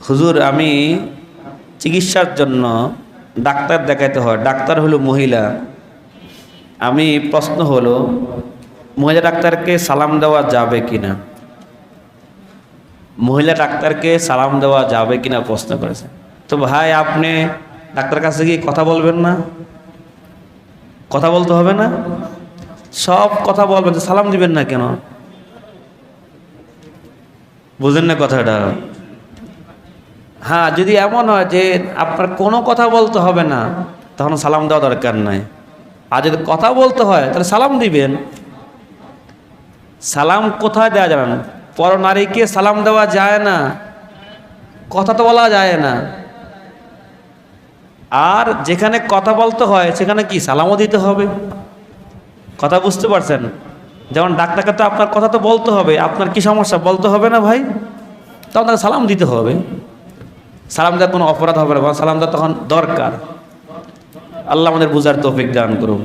হুজুর আমি চিকিৎসার জন্য ডাক্তার দেখাইতে হয়, ডাক্তার হলো মহিলা। আমি প্রশ্ন হলো মহিলা ডাক্তারকে সালাম দেওয়া যাবে কিনা, মহিলা ডাক্তারকে সালাম দেওয়া যাবে কিনা প্রশ্ন করেছে। তো ভাই আপনি ডাক্তার কাছে গিয়ে কথা বলবেন না? কথা বলতে হবে না? সব কথা বলবেন, সালাম দিবেন না কেন? বুঝেন না কথাটা? হ্যাঁ, যদি এমন হয় যে আপনার কোনো কথা বলতে হবে না তখন সালাম দেওয়া দরকার নাই। আর যদি কথা বলতে হয় তাহলে সালাম দিবেন। সালাম কোথায় দেওয়া যাবে না? পর নারীকে সালাম দেওয়া যায় না, কথা তো বলা যায় না। আর যেখানে কথা বলতে হয় সেখানে কি সালামও দিতে হবে। কথা বুঝতে পারছেন? যেমন ডাক্তারকে তো আপনার কথা তো বলতে হবে, আপনার কি সমস্যা বলতে হবে না ভাই, তখন তাকে সালাম দিতে হবে। সালাম দেওয়ার কোনো অপরাধ হবে না, সালাম দেওয়া তখন দরকার। আল্লাহ আমাদের বুঝার তৌফিক দান করুন।